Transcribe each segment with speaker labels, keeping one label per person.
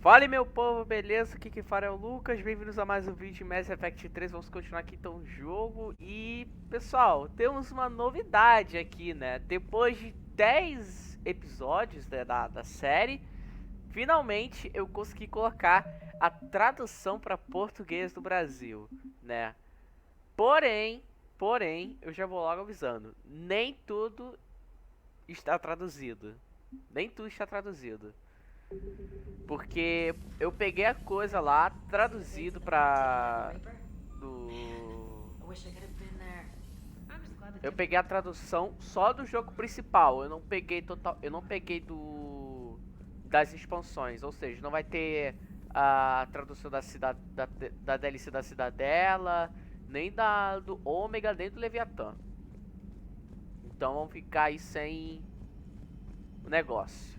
Speaker 1: Fala aí, meu povo, beleza? Aqui quem fala é o Lucas, bem-vindos a mais um vídeo de Mass Effect 3. Vamos continuar aqui então o jogo. E pessoal, temos uma novidade aqui, né? Depois de 10 episódios, né, da série, finalmente eu consegui colocar a tradução para português do Brasil, né? Porém, eu já vou logo avisando, nem tudo está traduzido. Nem tudo está traduzido. Porque eu peguei a coisa lá, traduzido pra... Eu peguei a tradução só do jogo principal. Eu não peguei total... Eu não peguei das expansões. Ou seja, não vai ter a tradução da cidade... Da DLC da Cidadela, nem do Ômega, nem do Leviatã. Então vamos ficar aí sem o negócio.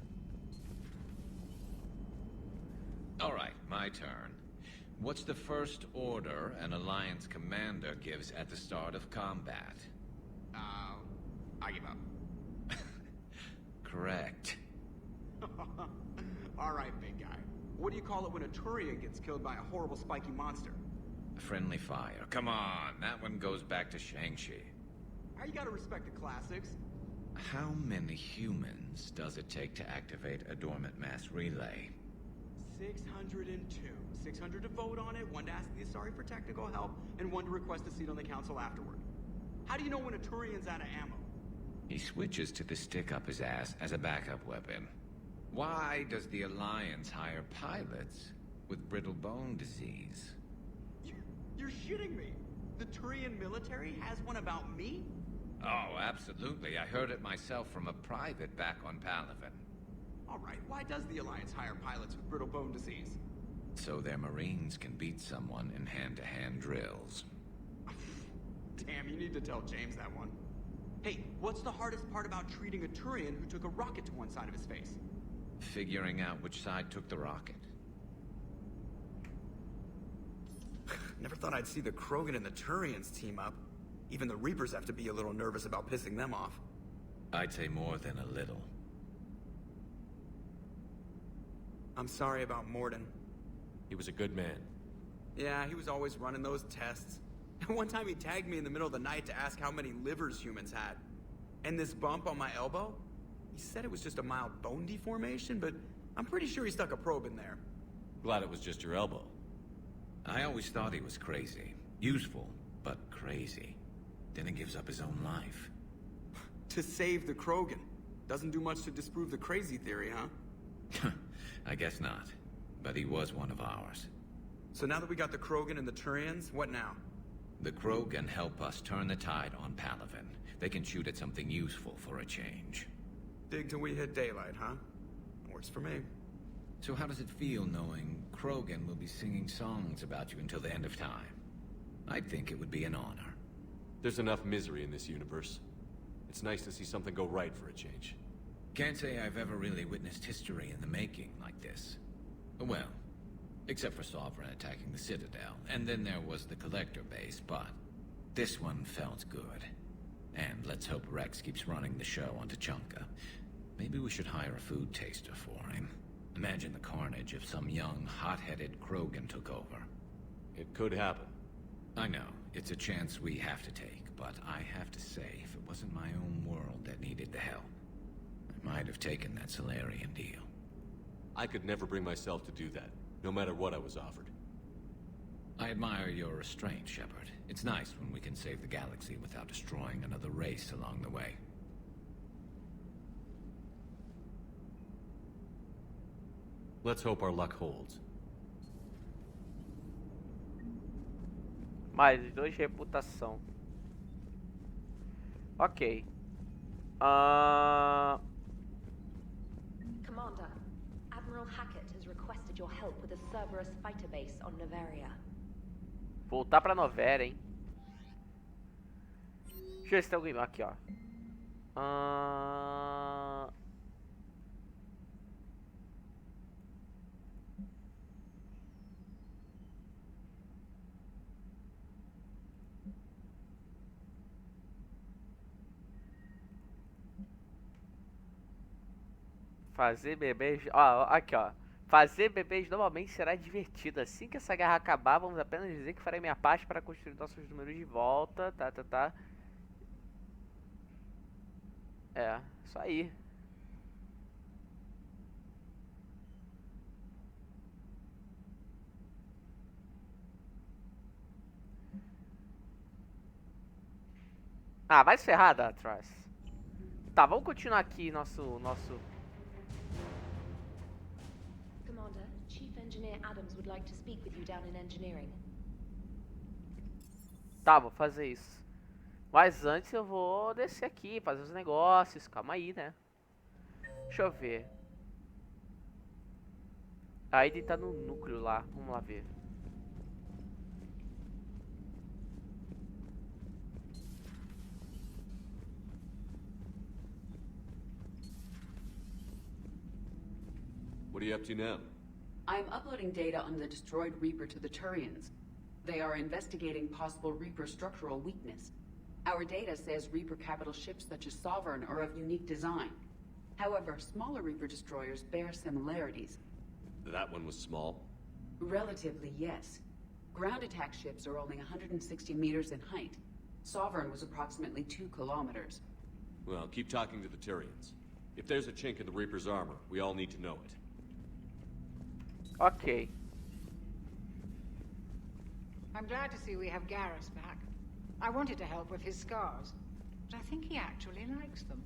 Speaker 2: Alright, my turn. What's the first order an Alliance commander gives at the start of combat?
Speaker 3: I give up.
Speaker 2: Correct.
Speaker 3: Alright, big guy. What do you call it when a Turian gets killed by a horrible spiky monster?
Speaker 2: Friendly fire. Come on, that one goes back to Shang-Chi.
Speaker 3: You gotta respect the classics.
Speaker 2: How many humans does it take to activate a dormant mass relay?
Speaker 3: 602. 600 to vote on it, 1 to ask the Asari for technical help, and 1 to request a seat on the council afterward. How do you know when a Turian's out of ammo?
Speaker 2: He switches to the stick up his ass as a backup weapon. Why does the Alliance hire pilots with brittle bone disease?
Speaker 3: You're shitting me. The Turian military has one about me?
Speaker 2: Oh, absolutely. I heard it myself from a private back on Palaven.
Speaker 3: Alright, why does the Alliance hire pilots with brittle bone disease?
Speaker 2: So their Marines can beat someone in hand-to-hand drills.
Speaker 3: Damn, you need to tell James that one. Hey, what's the hardest part about treating a Turian who took a rocket to one side of his face?
Speaker 2: Figuring out which side took the rocket.
Speaker 3: Never thought I'd see the Krogan and the Turians team up. Even the Reapers have to be a little nervous about pissing them off.
Speaker 2: I'd say more than a little.
Speaker 3: I'm sorry about Morden.
Speaker 4: He was a good man.
Speaker 3: Yeah, he was always running those tests. And one time he tagged me in the middle of the night to ask how many livers humans had. And this bump on my elbow? He said it was just a mild bone deformation, but I'm pretty sure he stuck a probe in there.
Speaker 4: Glad it was just your elbow.
Speaker 2: I always thought he was crazy. Useful, but crazy. Then he gives up his own life.
Speaker 3: To save the Krogan. Doesn't do much to disprove the crazy theory, huh?
Speaker 2: I guess not. But he was one of ours.
Speaker 3: So now that we got the Krogan and the Turians, what now?
Speaker 2: The Krogan help us turn the tide on Palaven. They can shoot at something useful for a change.
Speaker 3: Dig till we hit daylight, huh? Works for me.
Speaker 2: So how does it feel knowing Krogan will be singing songs about you until the end of time? I'd think it would be an honor.
Speaker 4: There's enough misery in this universe. It's nice to see something go right for a change.
Speaker 2: Can't say I've ever really witnessed history in the making like this. Well, except for Sovereign attacking the Citadel, and then there was the Collector base, but this one felt good. And let's hope Rex keeps running the show on Tuchanka. Maybe we should hire a food taster for him. Imagine the carnage if some young, hot-headed Krogan took over.
Speaker 4: It could happen.
Speaker 2: I know, it's a chance we have to take, but I have to say, if it wasn't my own world that needed the help, I might have taken that Solarian deal.
Speaker 4: I could never bring myself to do that, no matter what I was offered.
Speaker 2: I admire your restraint, Shepard. It's nice when we can save the galaxy without destroying another race along the way.
Speaker 4: Let's hope our luck holds.
Speaker 1: Mais 2 de reputação. Ok.
Speaker 5: Commander, Admiral Hackett has requested your help with a Cerberus fighter base on Noveria.
Speaker 1: Voltar pra Novera, hein? Deixa eu ver se tem alguém aqui, ó. Fazer bebê... Ó, aqui, ó. Fazer bebês normalmente será divertido. Assim que essa guerra acabar, vamos apenas dizer que farei minha parte para construir nossos números de volta. Tá. É, isso aí. Ah, vai se ferrar, atuais. Tá, vamos continuar aqui nosso...
Speaker 5: Commander, Chief Engineer Adams would like to speak with you down in engineering.
Speaker 1: Tá, vou fazer isso. Mas antes eu vou descer aqui, fazer os negócios. Calma aí, né? Deixa eu ver. A Aiden tá no núcleo lá. Vamos lá ver.
Speaker 4: What are you up to now?
Speaker 6: I'm uploading data on the destroyed Reaper to the Turians. They are investigating possible Reaper structural weakness. Our data says Reaper capital ships such as Sovereign are of unique design. However, smaller Reaper destroyers bear similarities.
Speaker 4: That one was small?
Speaker 6: Relatively, yes. Ground attack ships are only 160 meters in height. Sovereign was approximately 2 kilometers.
Speaker 4: Well, keep talking to the Turians. If there's a chink in the Reaper's armor, we all need to know it.
Speaker 1: Ok.
Speaker 7: I'm glad to see we have Garrus back. I wanted to help with his scars, but I think he actually likes them.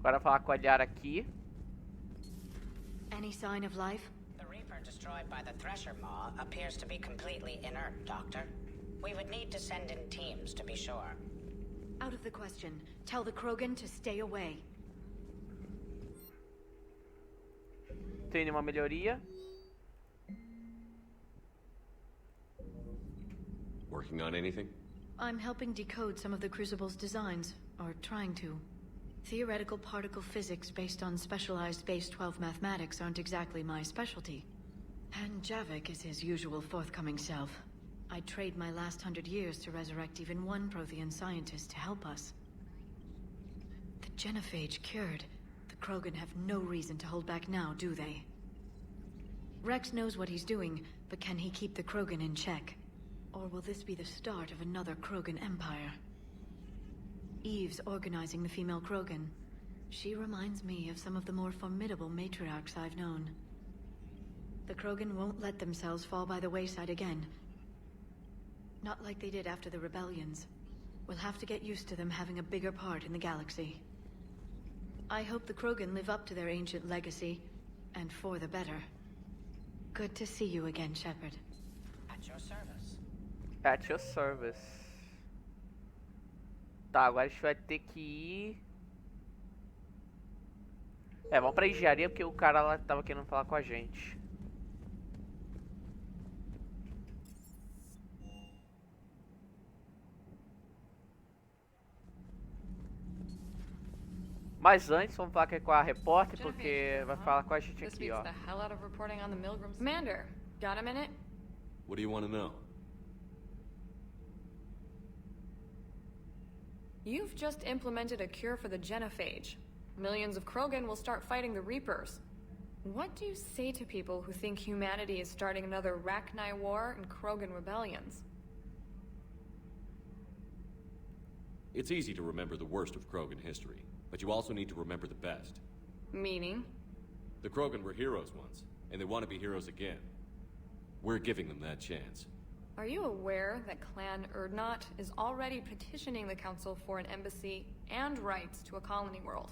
Speaker 1: Agora falar com a Liara aqui.
Speaker 8: Any sign of life?
Speaker 9: The Reaper destroyed by the Thresher Maw appears to be completely inert, Doctor. We would need to send in teams to be sure.
Speaker 8: Out of the question. Tell the Krogan to stay away.
Speaker 1: Tem nenhuma melhoria.
Speaker 4: Working on anything?
Speaker 8: I'm helping decode some of the Crucible's designs, or trying to. Theoretical particle physics based on specialized base 12 mathematics aren't exactly my specialty. And Javik is his usual forthcoming self. I'd trade my last 100 years to resurrect even one Prothean scientist to help us. The genophage cured. The Krogan have no reason to hold back now, do they? Rex knows what he's doing, but can he keep the Krogan in check? Or will this be the start of another Krogan empire? Eve's organizing the female Krogan. She reminds me of some of the more formidable matriarchs I've known. The Krogan won't let themselves fall by the wayside again. Not like they did after the rebellions. We'll have to get used to them having a bigger part in the galaxy. I hope the Krogan live up to their ancient legacy, and for the better. Good to see you again, Shepard.
Speaker 9: At your service.
Speaker 1: At your service. Tá, agora a gente vai ter que ir... vamos pra engenharia porque o cara lá tava querendo falar com a gente. Mas antes, vamos falar aqui com a repórter, porque vai falar com a gente aqui, ó.
Speaker 10: Commander, got a minute?
Speaker 4: What do you want to know?
Speaker 10: You've just implemented a cure for the genophage. Millions of Krogan will start fighting the Reapers. What do you say to people who think humanity is starting another Rachni war and Krogan rebellions?
Speaker 4: It's easy to remember the worst of Krogan history, but you also need to remember the best.
Speaker 10: Meaning?
Speaker 4: The Krogan were heroes once, and they want to be heroes again. We're giving them that chance.
Speaker 10: Are you aware that Clan Urdnot is already petitioning the Council for an embassy and rights to a colony world?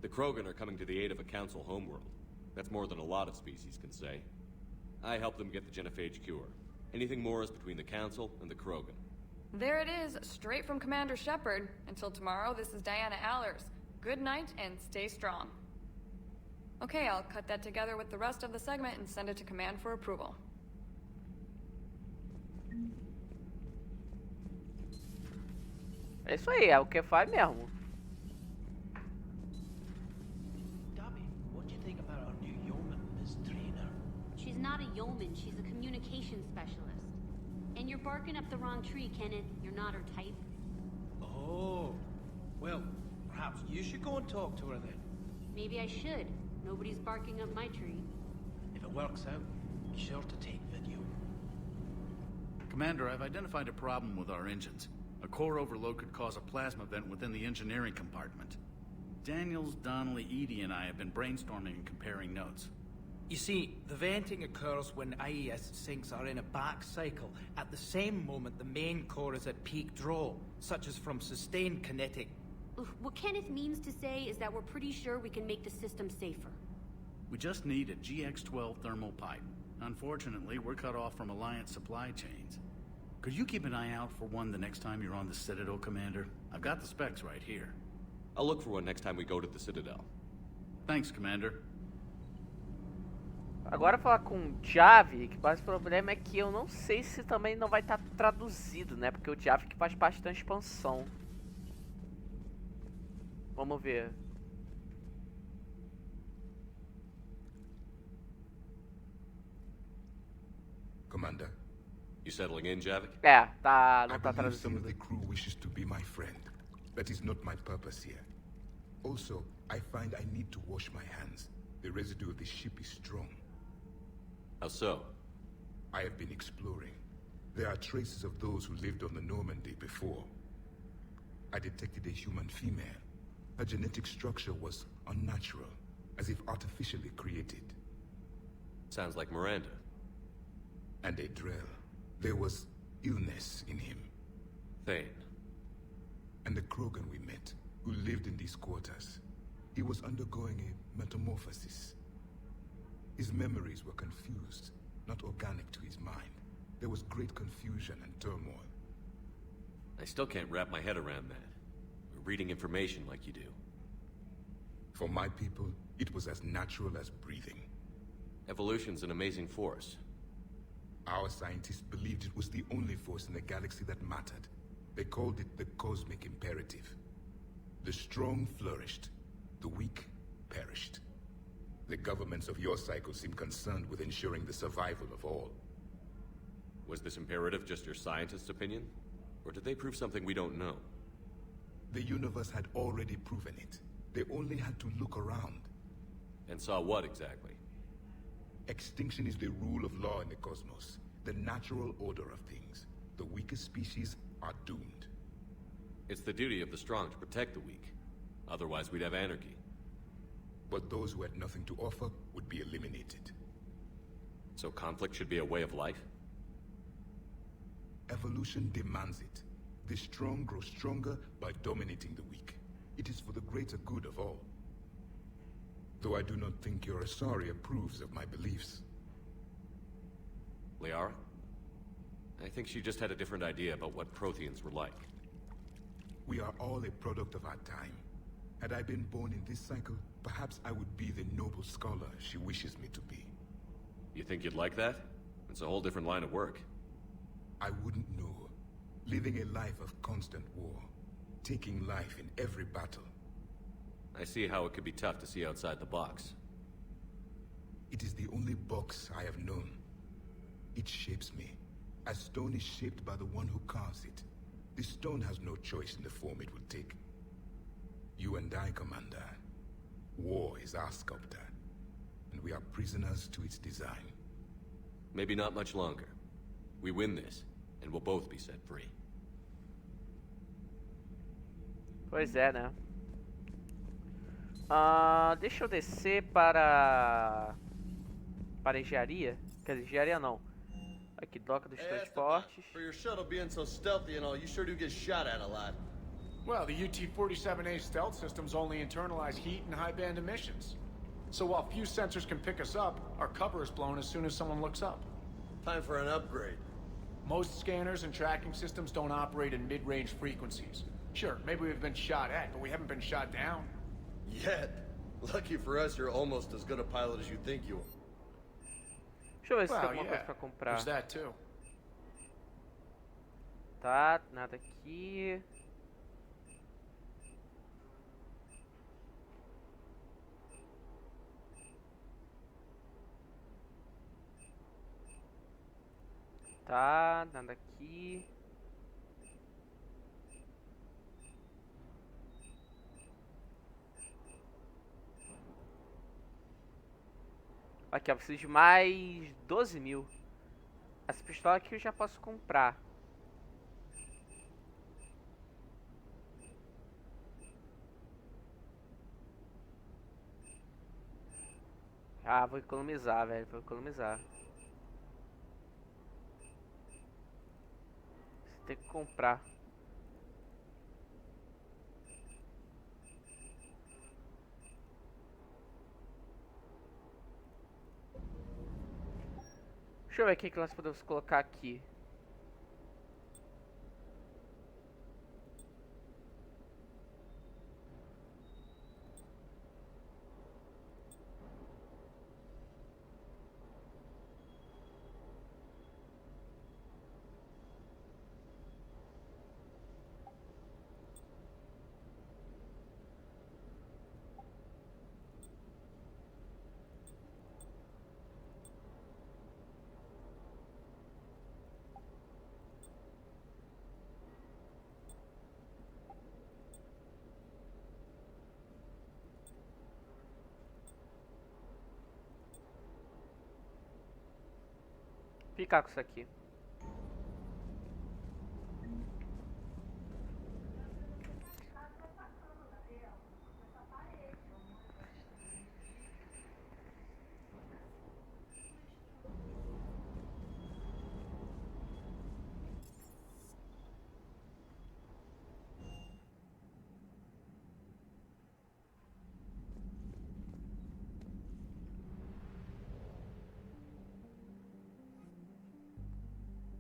Speaker 4: The Krogan are coming to the aid of a Council homeworld. That's more than a lot of species can say. I helped them get the genophage cure. Anything more is between the Council and the Krogan.
Speaker 10: There it is, straight from Commander Shepard. Until tomorrow, this is Diana Allers. Good night and stay strong. Okay, I'll cut that together with the rest of the segment and send it to Command for approval.
Speaker 1: É isso aí, é o que faz mesmo.
Speaker 11: Dobby, what do you think about our new yeoman, Miss Trainer?
Speaker 12: She's not a yeoman, she's a communication specialist. And you're barking up the wrong tree, Kenneth. You're not her type.
Speaker 11: Oh, Well, perhaps you should go and talk to her then.
Speaker 12: Maybe I should. Nobody's barking up my tree.
Speaker 11: If it works out, be sure to take video.
Speaker 13: Commander, I've identified a problem with our engines. A core overload could cause a plasma vent within the engineering compartment. Daniels, Donnelly, Edie, and I have been brainstorming and comparing notes.
Speaker 11: You see, the venting occurs when IES sinks are in a back cycle. At the same moment, the main core is at peak draw, such as from sustained kinetic.
Speaker 12: What Kenneth means to say is that we're pretty sure we can make the system safer.
Speaker 13: We just need a GX-12 thermal pipe. Unfortunately, we're cut off from Alliance supply chains. Could you keep an eye out for one the next time you're on the Citadel, Commander? I've got the specs right here.
Speaker 4: I'll look for one next time we go to the Citadel.
Speaker 13: Thanks, Commander.
Speaker 1: Agora falar com o Javi, que o problema é que eu não sei se também não vai estar traduzido, né? Porque o Javi que faz parte da expansão. Vamos ver.
Speaker 14: Commander.
Speaker 4: You settling in, Javik?
Speaker 1: É, tá, não
Speaker 14: I
Speaker 1: tá
Speaker 14: believe some
Speaker 1: traduzido.
Speaker 14: of the crew wishes to be my friend. That is not my purpose here. Also, I find I need to wash my hands. The residue of the ship is strong.
Speaker 4: How so?
Speaker 14: I have been exploring. There are traces of those who lived on the Normandy before. I detected a human female. Her genetic structure was unnatural, as if artificially created.
Speaker 4: Sounds like Miranda.
Speaker 14: And a Drell. There was illness in him.
Speaker 4: Thane.
Speaker 14: And the Krogan we met, who lived in these quarters. He was undergoing a metamorphosis. His memories were confused, not organic to his mind. There was great confusion and turmoil.
Speaker 4: I still can't wrap my head around that. We're reading information like you do.
Speaker 14: For my people, it was as natural as breathing.
Speaker 4: Evolution's an amazing force.
Speaker 14: Our scientists believed it was the only force in the galaxy that mattered. They called it the cosmic imperative. The strong flourished, the weak perished. The governments of your cycle seem concerned with ensuring the survival of all.
Speaker 4: Was this imperative just your scientist's opinion? Or did they prove something we don't know?
Speaker 14: The universe had already proven it. They only had to look around.
Speaker 4: And saw what exactly?
Speaker 14: Extinction is the rule of law in the cosmos, the natural order of things. The weakest species are doomed.
Speaker 4: It's the duty of the strong to protect the weak. Otherwise, we'd have anarchy.
Speaker 14: But those who had nothing to offer would be eliminated.
Speaker 4: So conflict should be a way of life?
Speaker 14: Evolution demands it. The strong grow stronger by dominating the weak. It is for the greater good of all. Though I do not think your Asari approves of my beliefs.
Speaker 4: Liara? I think she just had a different idea about what Protheans were like.
Speaker 14: We are all a product of our time. Had I been born in this cycle, perhaps I would be the noble scholar she wishes me to be.
Speaker 4: You think you'd like that? It's a whole different line of work.
Speaker 14: I wouldn't know. Living a life of constant war. Taking life in every battle.
Speaker 4: I see how it could be tough to see outside the box.
Speaker 14: It is the only box I have known. It shapes me, as stone is shaped by the one who carves it. The stone has no choice in the form it will take. You and I, Commander. War is our sculptor, and we are prisoners to its design.
Speaker 4: Maybe not much longer. We win this, and we'll both be set free.
Speaker 1: Pois é, né? Deixa eu descer para engenharia. Quer dizer, engenharia não. Aqui, doca dos transportes.
Speaker 15: For your shuttle being so stealthy and all, you sure do get shot at a lot.
Speaker 16: Well, the UT-47A stealth systems only internalize heat and high-band emissions. So while few sensors can pick us up, our cover is blown as soon as someone looks up.
Speaker 15: Time for an upgrade.
Speaker 16: Most scanners and tracking systems don't operate in mid-range frequencies. Sure, maybe we've been shot at, but we haven't been shot down.
Speaker 15: Yet. Lucky for us, you're almost as good a pilot as you think you are.
Speaker 1: Deixa eu ver se tem alguma coisa pra comprar.
Speaker 16: There's that too.
Speaker 1: Tá, nada aqui. Tá, nada aqui. Aqui, ó, preciso de mais 12 mil. Essa pistola aqui eu já posso comprar. Ah, vou economizar, velho. Vou economizar. Você tem que comprar. Deixa eu ver o que nós podemos colocar aqui. Ficar com isso aqui.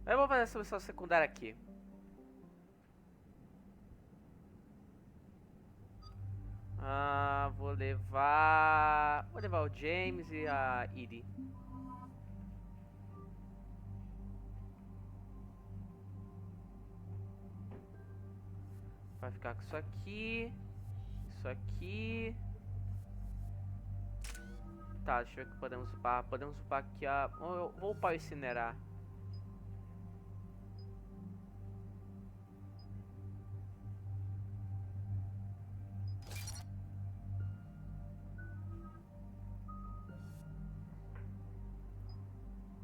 Speaker 1: Eu vou fazer essa missão secundária aqui. Vou levar o James e a Edie. Vai ficar com isso aqui. Isso aqui. Tá, deixa eu ver o que podemos upar. Podemos upar aqui a... Vou upar o incinerar.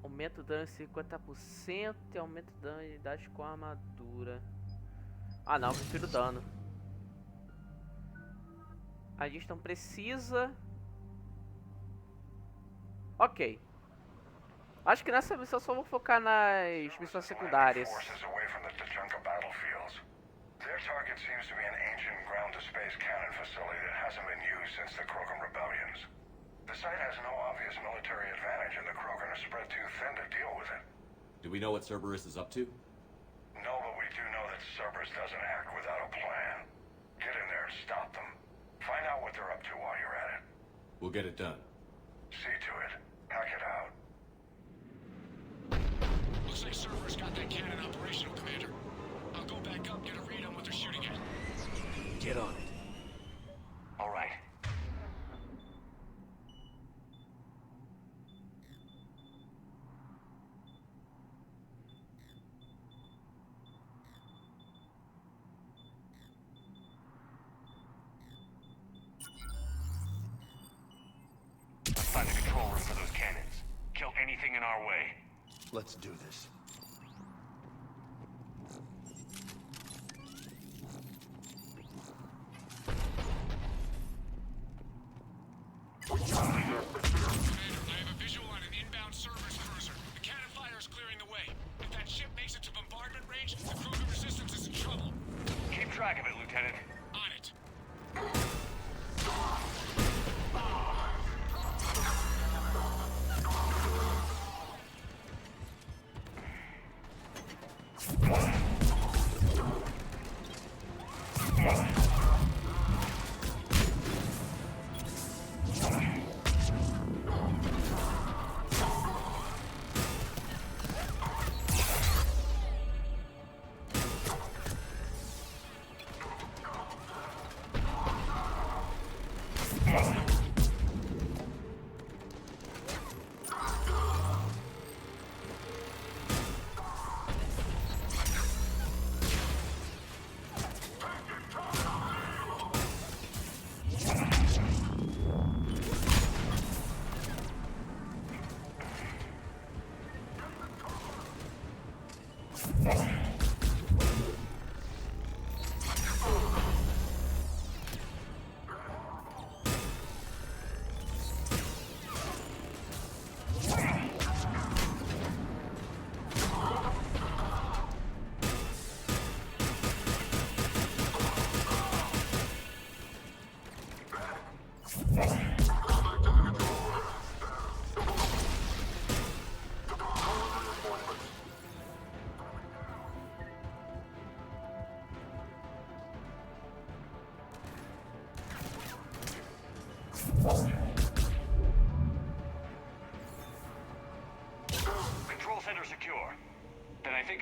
Speaker 1: Aumenta o dano em 50% e aumenta o dano de unidade com a armadura. Ah não, prefiro dano. A gente não precisa. Ok. Acho que nessa missão só vou focar nas missões secundárias.
Speaker 17: The site has no obvious military advantage, and the Krogan are spread too thin to deal with it.
Speaker 4: Do we know what Cerberus is up to?
Speaker 17: No, but we do know that Cerberus doesn't act without a plan. Get in there and stop them. Find out what they're up to while you're at it.
Speaker 4: We'll get it done.
Speaker 17: See to it. Hack it out.
Speaker 16: Looks like Cerberus got that cannon operational, Commander. I'll go back up, get a read on what they're shooting at.
Speaker 4: Get on it.
Speaker 17: All right. Find the control room for those cannons. Kill anything in our way.
Speaker 15: Let's do this.
Speaker 16: Commander, I have a visual on an inbound Cerberus cruiser. The cannon fire is clearing the way. If that ship makes it to bombardment range, the Krogan resistance is in trouble.
Speaker 17: Keep track of it, Lieutenant.
Speaker 16: On it.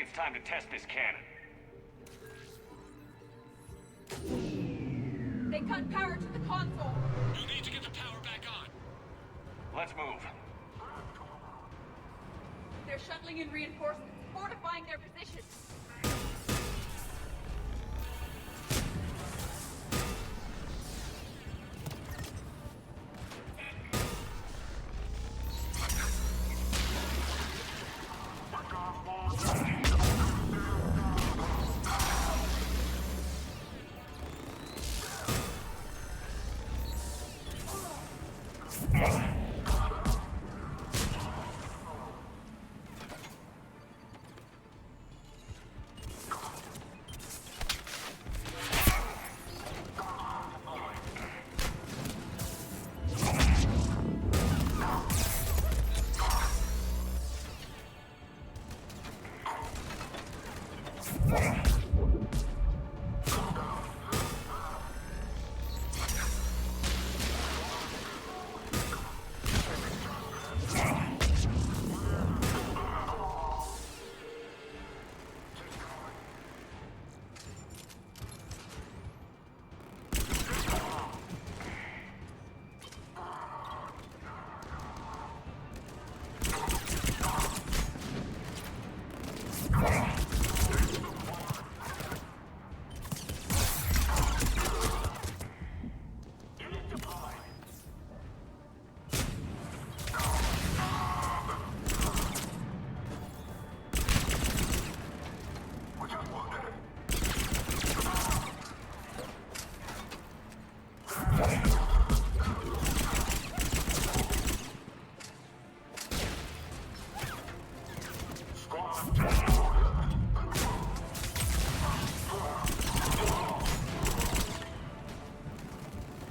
Speaker 18: it's time to test this cannon.
Speaker 10: They cut power to the console.
Speaker 18: You need to get the power back on. Let's move.
Speaker 10: They're shuttling in reinforcements, fortifying their positions.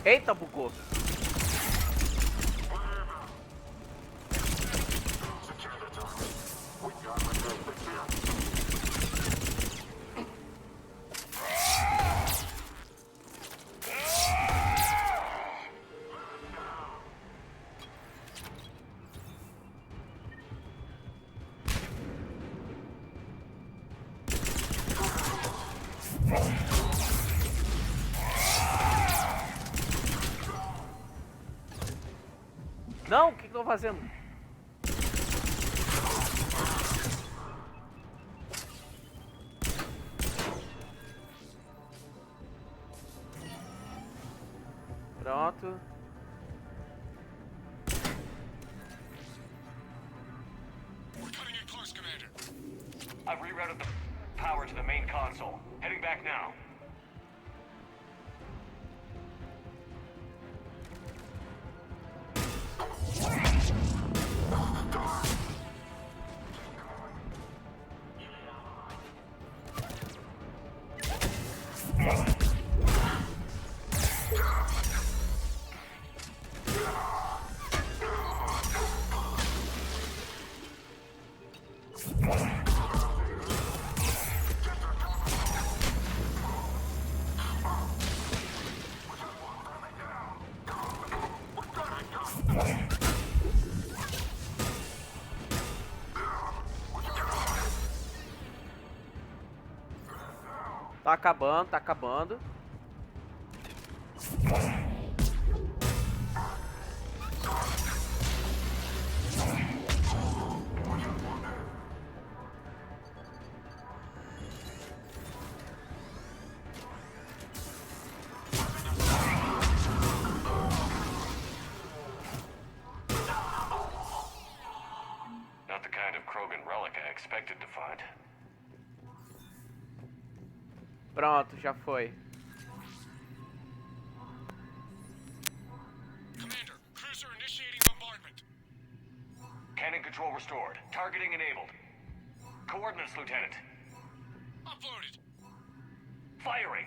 Speaker 1: Eita, bugou. Não, o que eu tô fazendo? Pronto.
Speaker 18: We're cutting it close, Commander. I've rerouted the power to the main console. Heading back now.
Speaker 1: Tá acabando, tá acabando.
Speaker 18: Not the kind of Krogan relic I expected to find.
Speaker 1: Pronto, já foi.
Speaker 18: Commander, cruiser initiating bombardment. Cannon control restored. Targeting enabled. Coordinates, Lieutenant. Uploaded. Firing.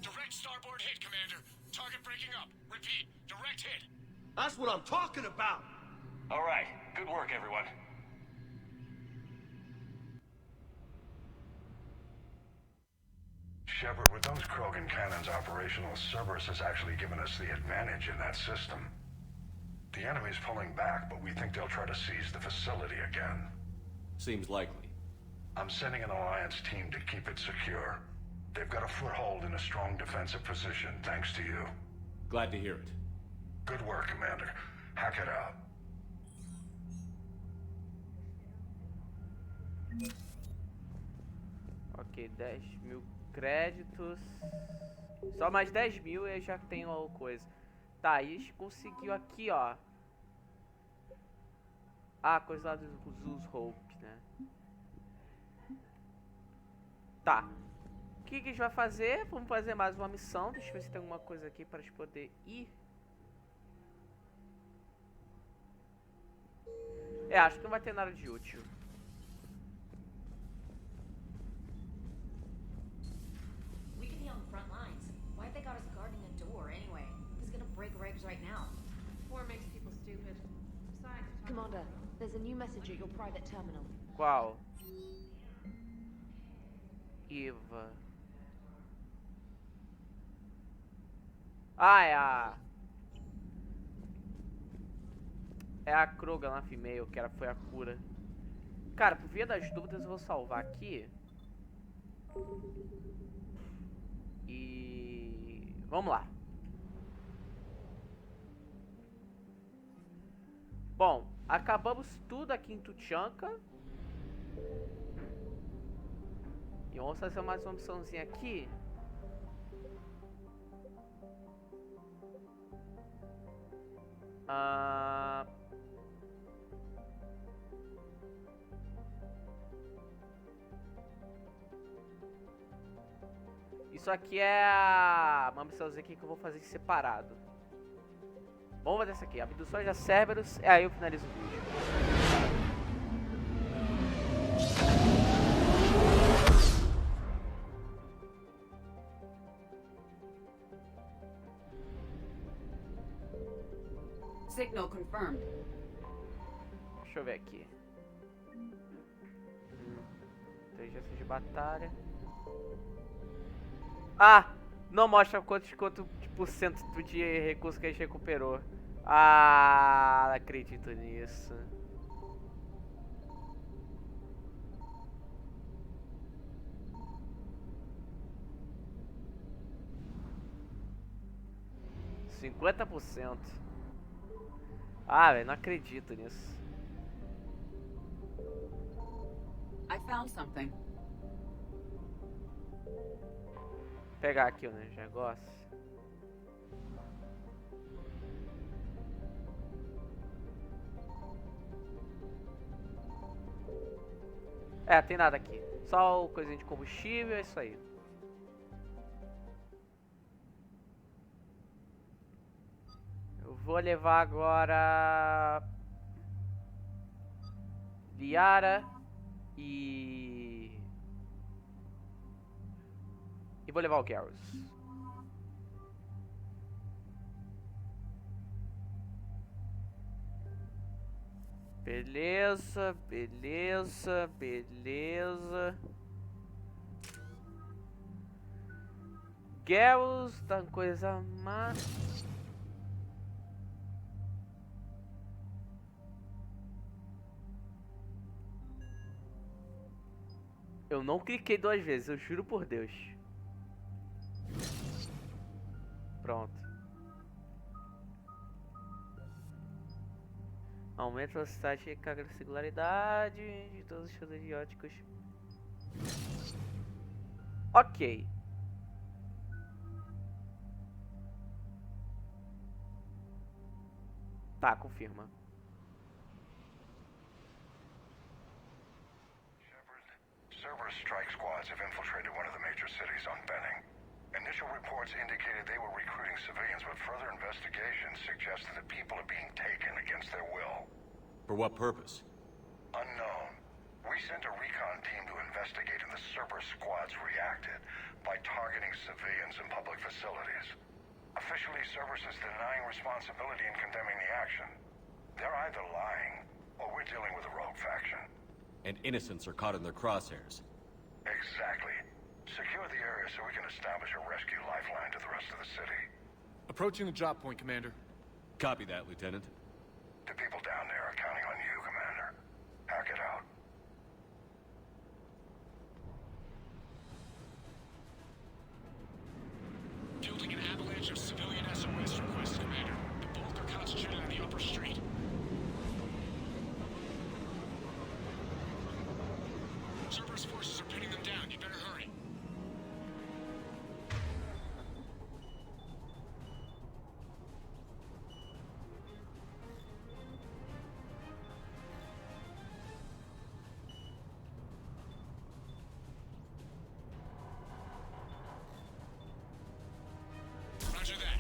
Speaker 18: Direct starboard hit, Commander. Target breaking up. Repeat, direct hit.
Speaker 15: That's what I'm talking about!
Speaker 18: All right, good work, everyone.
Speaker 17: Shepard, with those Krogan cannons operational, Cerberus has actually given us the advantage in that system. The enemy's pulling back, but we think they'll try to seize the facility again.
Speaker 4: Seems likely.
Speaker 17: I'm sending an Alliance team to keep it secure. They've got a foothold in a strong defensive position, thanks to you.
Speaker 4: Glad to hear it.
Speaker 17: Good work, Commander. Hack it out.
Speaker 1: Ok, 10.000 créditos. Só mais 10.000 e eu já tenho a coisa. Tá, e a gente conseguiu aqui, ó. Ah, coisa lá dos Hope, né? Tá. O que a gente vai fazer? Vamos fazer mais uma missão. Deixa eu ver se tem alguma coisa aqui para a gente poder ir. É, acho que não vai ter nada de útil.
Speaker 19: We could be on the front lines. Why have they got us guarding a door anyway? Who's gonna break regs right now?
Speaker 12: War makes people stupid. Besides,
Speaker 5: Commander, there's a new message at your private terminal.
Speaker 1: Qual? Eva. Ah, é a Krogan lá female, que foi a cura. Cara, por via das dúvidas eu vou salvar aqui. E vamos lá. Bom, acabamos tudo aqui em Tuchanka. E vamos fazer mais uma missãozinha aqui. Isso aqui é uma missãozinha aqui que eu vou fazer separado. Vamos fazer essa aqui, abduções da Cerberus, e aí eu finalizo o vídeo.
Speaker 6: Signal confirmed.
Speaker 1: Deixa eu ver aqui. Inteligência de batalha. Ah! Não mostra quanto por cento de recurso que a gente recuperou. Ah, não acredito nisso. %50%. Ah, velho, não acredito nisso.
Speaker 6: I found something.
Speaker 1: Vou pegar aqui o negócio. É, tem nada aqui. Só coisinha de combustível, é isso aí. Eu vou levar agora Liara e vou levar o Garrus. Beleza, beleza, beleza. Garrus tá coisa mais. Eu não cliquei 2 vezes, eu juro por Deus. Pronto. Aumenta a velocidade de carga da singularidade de todos os shows idióticos. Ok. Tá, confirma.
Speaker 17: Cerberus strike squads have infiltrated one of the major cities on Benning. Initial reports indicated they were recruiting civilians, but further investigations suggested that people are being taken against their will.
Speaker 4: For what purpose?
Speaker 17: Unknown. We sent a recon team to investigate, and the Cerberus squads reacted by targeting civilians and public facilities. Officially, Cerberus is denying responsibility and condemning the action. They're either lying, or we're dealing with a rogue faction.
Speaker 4: And innocents are caught in their crosshairs.
Speaker 17: Exactly. Secure the area so we can establish a rescue lifeline to the rest of the city.
Speaker 16: Approaching the drop point, Commander.
Speaker 4: Copy that, Lieutenant.
Speaker 17: The people down there are counting on you, Commander. Hack it out.
Speaker 16: Fielding an avalanche of civilian SOS requests, Commander. The bulk are concentrated on the upper street. Cerberus forces are pinning them down. You better hurry. Roger that.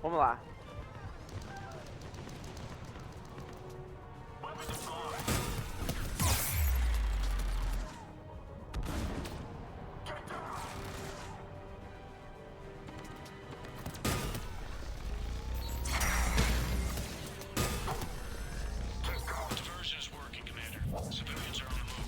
Speaker 1: Vamos lá.
Speaker 16: Diversion is working, Commander. Civilians are on the move.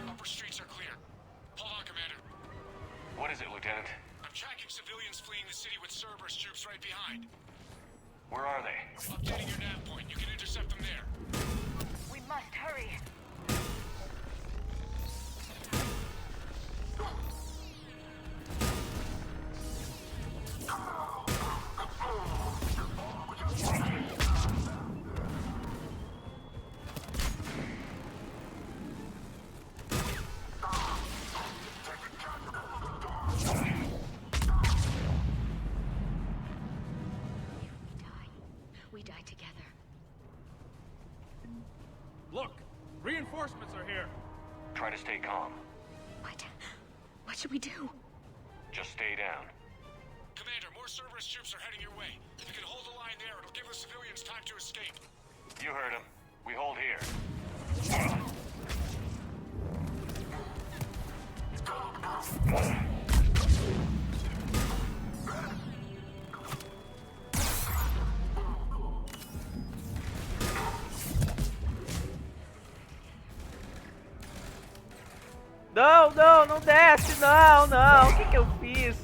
Speaker 16: Upper streets are clear. Hold on, Commander.
Speaker 18: What is it, Lieutenant?
Speaker 16: I'm tracking civilians fleeing the city with Cerberus troops right behind.
Speaker 18: Where are they?
Speaker 16: Updating your nav point. You can intercept them there.
Speaker 12: We must hurry.
Speaker 8: We die together.
Speaker 18: Look! Reinforcements are here! Try to stay calm.
Speaker 8: What should we do?
Speaker 18: Just stay down.
Speaker 16: Commander, more Cerberus troops are heading your way. If you can hold the line there, it'll give the civilians time to escape.
Speaker 18: You heard him. We hold here.
Speaker 1: Não, não, não desce, não, não. O que que eu fiz?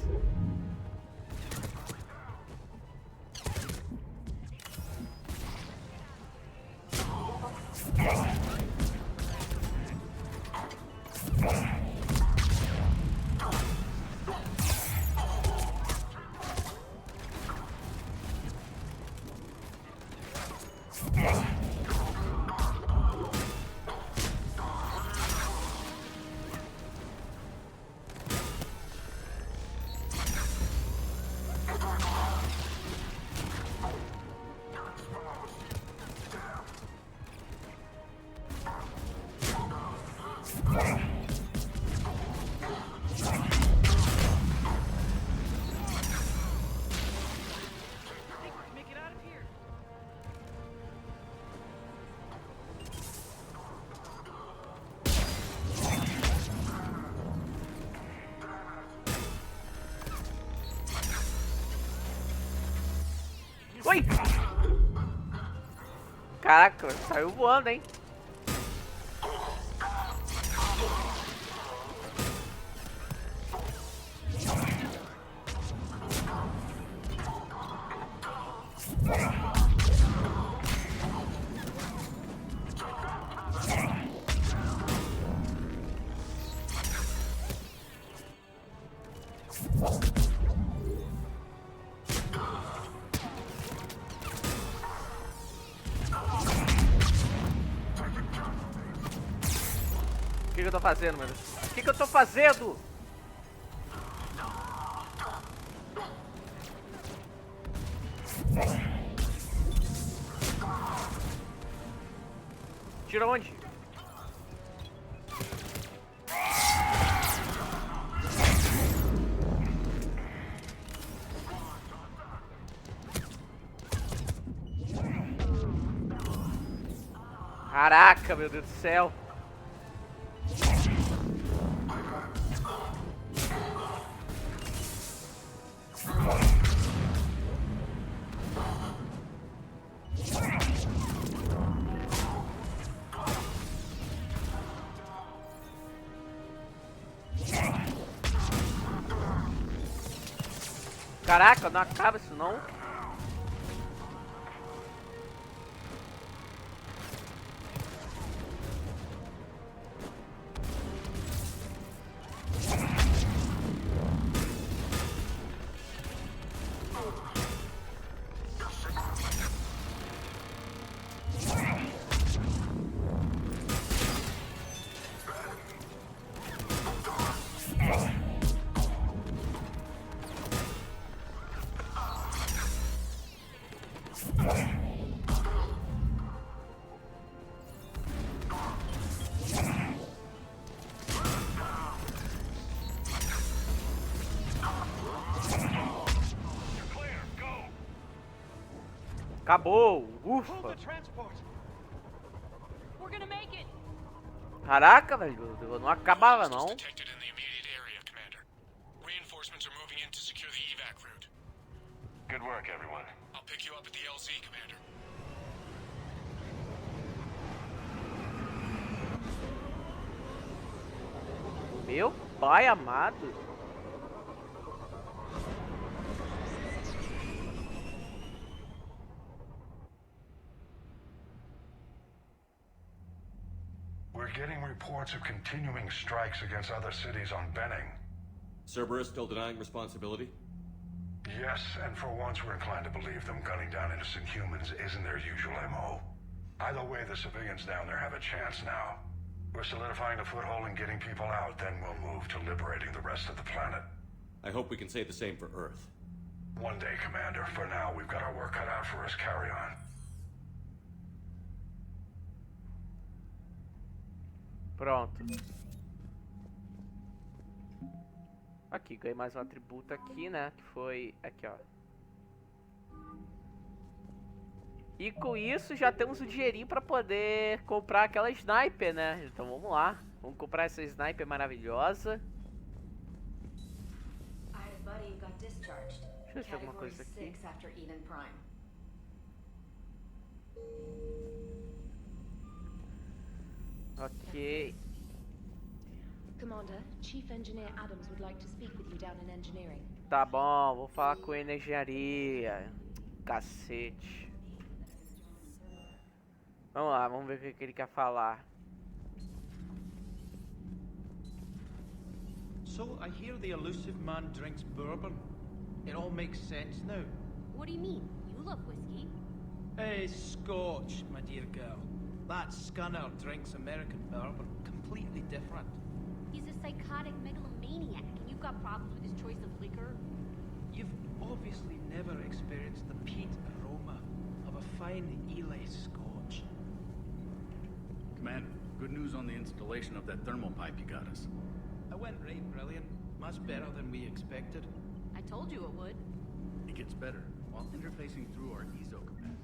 Speaker 1: Oi! Caraca, saiu voando, hein? que eu tô fazendo, meu Deus? O que eu tô fazendo? Tira onde? Caraca, meu Deus do céu. Caraca, não acaba isso não. Acabou, ufa. Caraca, velho, não acabava não.
Speaker 17: Good work, everyone.
Speaker 18: I'll pick you up at the LZ, Commander.
Speaker 1: Meu pai amado.
Speaker 17: We're getting reports of continuing strikes against other cities on Benning.
Speaker 4: Cerberus still denying responsibility?
Speaker 17: Yes, and for once we're inclined to believe them gunning down innocent humans isn't their usual MO. Either way, the civilians down there have a chance now. We're solidifying a foothold and getting people out, then we'll move to liberating the rest of the planet.
Speaker 4: I hope we can say the same for Earth.
Speaker 17: One day, Commander. For now, we've got our work cut out for us. Carry on.
Speaker 1: Pronto. Aqui, ganhei mais um atributo aqui, né? Que foi... Aqui, ó. E com isso já temos o dinheirinho pra poder comprar aquela sniper, né? Então vamos lá. Vamos comprar essa sniper maravilhosa. Deixa eu ver se tem alguma coisa aqui. Ok.
Speaker 5: Commander, Chief Engineer Adams would like to speak with you down in engineering.
Speaker 1: Tá bom, vou falar com engenharia. Cacete. Vamos lá, vamos ver o que ele quer falar.
Speaker 11: So, I hear the elusive man drinks bourbon. It all makes sense now.
Speaker 12: What do you mean? You love whiskey.
Speaker 11: Hey, Scotch, my dear girl. That Scunner drinks American bourbon. Completely different.
Speaker 12: He's a psychotic megalomaniac, and you've got problems with his choice of liquor?
Speaker 11: You've obviously never experienced the peat aroma of a fine Ely Scotch.
Speaker 13: Commander, good news on the installation of that thermal pipe you got us.
Speaker 11: It went right brilliant. Much better than we expected.
Speaker 12: I told you it would.
Speaker 13: It gets better while interfacing through our ESO capacity.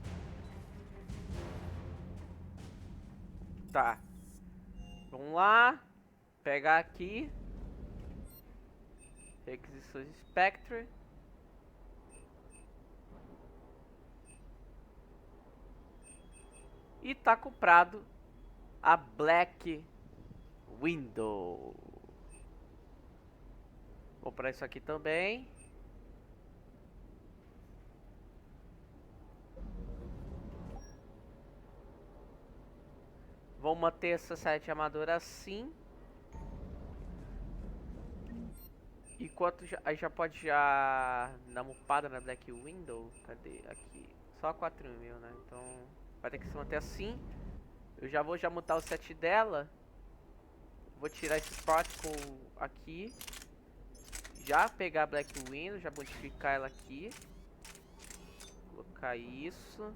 Speaker 1: Tá. Vamos lá. Pegar aqui. Requisições Spectre. E tá comprado a Black Window. Vou comprar isso aqui também. Vou manter essa set de armadura assim. Enquanto aí já pode já dar uma upada na Black Window. Cadê? Aqui. Só 4.000, né? Então vai ter que se manter assim. Eu já vou montar o set dela. Vou tirar esse particle aqui. Já pegar a Black Widow, já modificar ela aqui. Colocar isso.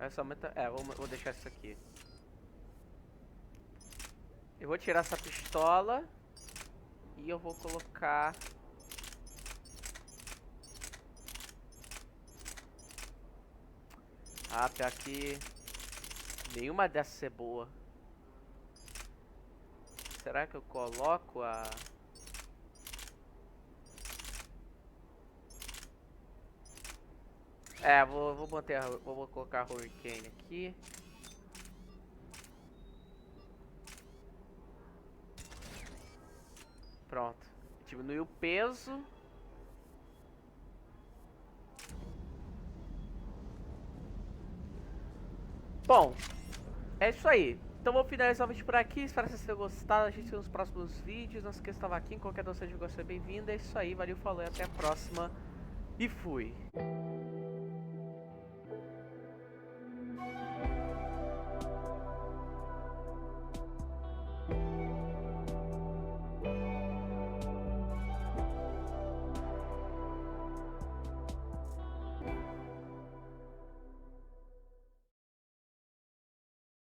Speaker 1: Essa aumenta... vou deixar isso aqui. Eu vou tirar essa pistola. E eu vou colocar... Ah, pior que... nenhuma dessas é boa. Será que eu coloco a... vou colocar a Hurricane aqui. Pronto. Diminuiu o peso. Bom, é isso aí. Então vou finalizar o vídeo por aqui. Espero que vocês tenham gostado. A gente se vê nos próximos vídeos. Não se esqueça de estar aqui. Qualquer doce de gosto é bem-vindo. É isso aí. Valeu, falou e até a próxima. E fui.